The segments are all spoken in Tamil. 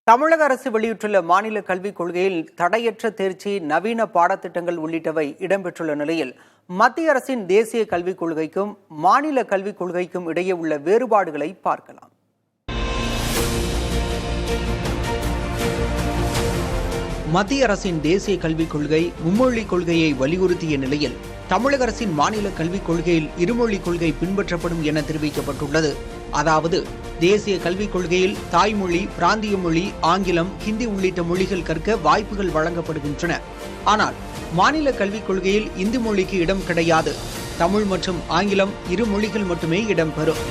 தமிழக அரசு வெளியிட்டுள்ள மாநில கல்விக் கொள்கையில் தடையற்ற தேர்ச்சி, நவீன பாடத்திட்டங்கள் உள்ளிட்டவை இடம்பெற்றுள்ள நிலையில் மத்திய அரசின் தேசிய கல்விக் கொள்கைக்கும் மாநில கல்விக் கொள்கைக்கும் இடையே உள்ள வேறுபாடுகளை பார்க்கலாம். மத்திய அரசின் தேசிய கல்விக் கொள்கை மும்மொழிக் கொள்கையை வலியுறுத்திய நிலையில் தமிழக அரசின் மாநில கல்விக் கொள்கையில் இருமொழிக் கொள்கை பின்பற்றப்படும் என தெரிவிக்கப்பட்டுள்ளது. அதாவது தேசிய கல்விக் கொள்கையில் தாய்மொழி, பிராந்திய மொழி, ஆங்கிலம், ஹிந்தி உள்ளிட்ட மொழிகள் கற்க வாய்ப்புகள் வழங்கப்படுகின்றன. ஆனால் மாநில கல்விக் கொள்கையில் இந்தி மொழிக்கு இடம் கிடையாது. தமிழ் மற்றும் ஆங்கிலம் இரு மொழிகள் மட்டுமே இடம்பெறும்.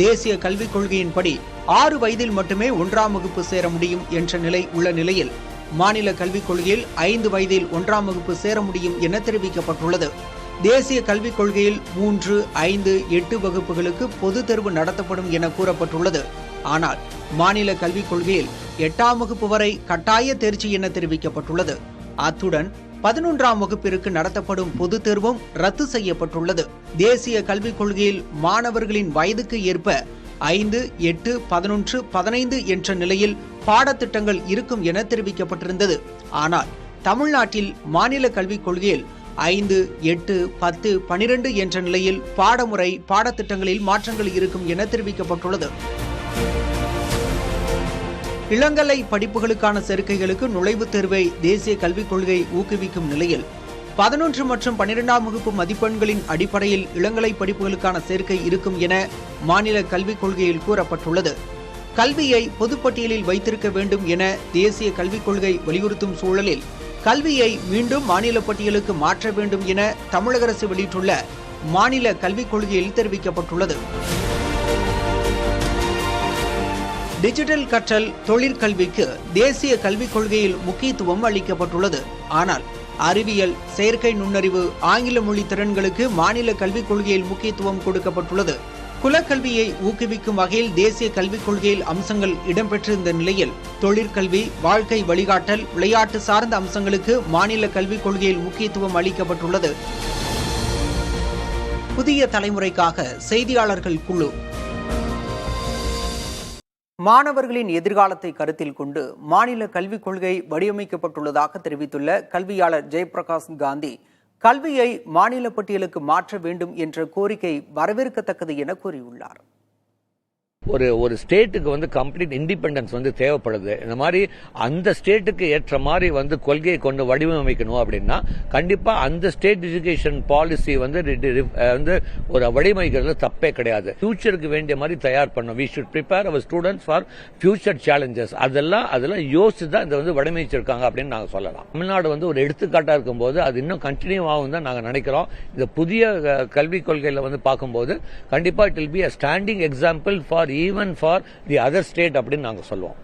தேசிய கல்விக் கொள்கையின்படி 6 வயதில் மட்டுமே 1ஆம் வகுப்பு சேர முடியும் என்ற நிலை உள்ள நிலையில் மாநில கல்விக் கொள்கையில் 5 வயதில் 1ஆம் வகுப்பு சேர முடியும் என தெரிவிக்கப்பட்டுள்ளது. தேசிய கல்விக் கொள்கையில் 3, 5, 8 வகுப்புகளுக்கு பொதுத் தேர்வு நடத்தப்படும் என கூறப்பட்டுள்ளது. ஆனால் மாநில கல்விக் கொள்கையில் 8ஆம் வகுப்பு வரை கட்டாய தேர்ச்சி என தெரிவிக்கப்பட்டுள்ளது. அத்துடன் 11ஆம் வகுப்பிற்கு நடத்தப்படும் பொதுத் தேர்வும் ரத்து செய்யப்பட்டுள்ளது. தேசிய கல்விக் கொள்கையில் மாணவர்களின் வயதுக்கு ஏற்ப 5, 8, 11, 15 என்ற நிலையில் பாடத்திட்டங்கள் இருக்கும் என தெரிவிக்கப்பட்டிருந்தது. ஆனால் தமிழ்நாட்டில் மாநில கல்விக் கொள்கையில் 5, 8, 10, 12 என்ற நிலையில் பாடமுறை, பாடத்திட்டங்களில் மாற்றங்கள் இருக்கும் என தெரிவிக்கப்பட்டுள்ளது. இளங்கலை படிப்புகளுக்கான சேர்க்கைகளுக்கு நுழைவுத் தேர்வை தேசிய கல்விக் கொள்கை ஊக்குவிக்கும் நிலையில் 11 மற்றும் 12ஆம் வகுப்பு மதிப்பெண்களின் அடிப்படையில் இளங்கலை படிப்புகளுக்கான சேர்க்கை இருக்கும் என மாநில கல்விக் கொள்கையில் கூறப்பட்டுள்ளது. கல்வியை பொதுப்பட்டியலில் வைத்திருக்க வேண்டும் என தேசிய கல்விக் கொள்கை வலியுறுத்தும் சூழலில் கல்வியை மீண்டும் மாநில பட்டியலுக்கு மாற்ற வேண்டும் என தமிழக அரசு வெளியிட்டுள்ள மாநில கல்விக் கொள்கையில் தெரிவிக்கப்பட்டுள்ளது. டிஜிட்டல் கற்றல், தொழிற்கல்விக்கு தேசிய கல்விக் கொள்கையில் முக்கியத்துவம் அளிக்கப்பட்டுள்ளது. ஆனால் அறிவியல், செயற்கை நுண்ணறிவு, ஆங்கில மொழி திறன்களுக்கு மாநில கல்விக் கொள்கையில் முக்கியத்துவம் கொடுக்கப்பட்டுள்ளது. குலக்கல்வியை ஊக்குவிக்கும் வகையில் தேசிய கல்விக் கொள்கையில் அம்சங்கள் இடம்பெற்றிருந்த நிலையில் தொழிற்கல்வி, வாழ்க்கை வழிகாட்டல், விளையாட்டு சார்ந்த அம்சங்களுக்கு மாநில கல்விக் கொள்கையில் முக்கியத்துவம் அளிக்கப்பட்டுள்ளது. புதிய தலைமுறைக்காக செய்தியாளர்கள் குழு மாணவர்களின் எதிர்காலத்தை கருத்தில் கொண்டு மாநில கல்விக் கொள்கை வடிவமைக்கப்பட்டுள்ளதாக தெரிவித்துள்ள கல்வியாளர் ஜெயபிரகாஷ் காந்தி, கல்வியை மாநில பட்டியலுக்கு மாற்ற வேண்டும் என்ற கோரிக்கை வரவேற்கத்தக்கது என கூறியுள்ளார். ஒரு ஸ்டேட்டுக்கு கம்ப்ளீட் இண்டிபெண்டன்ஸ் தேவைப்படுது. இந்த மாதிரி அந்த ஸ்டேட்டுக்கு ஏற்ற மாதிரி கொள்கையை கொண்டு வடிவமைக்கணும் அப்படின்னா கண்டிப்பா அந்த ஸ்டேட் எஜுகேஷன் பாலிசி ஒரு வடிவமைக்கிறது தப்பே கிடையாது. ஃபியூச்சருக்கு வேண்டிய மாதிரி தயார் பண்ணணும். We should prepare our students for future challenges. அதெல்லாம் யோசிச்சு தான் இந்த வடிவமைச்சிருக்காங்க அப்படின்னு நாங்க சொல்லலாம். தமிழ்நாடு ஒரு எடுத்துக்காட்டா இருக்கும்போது அது இன்னும் கண்டினியூ ஆகும் தான் நாங்க நினைக்கிறோம். இந்த புதிய கல்விக் கொள்கையில பார்க்கும்போது கண்டிப்பா it will be a standing example for even for the other state அப்படின்னு நாங்க சொல்லுவோம்.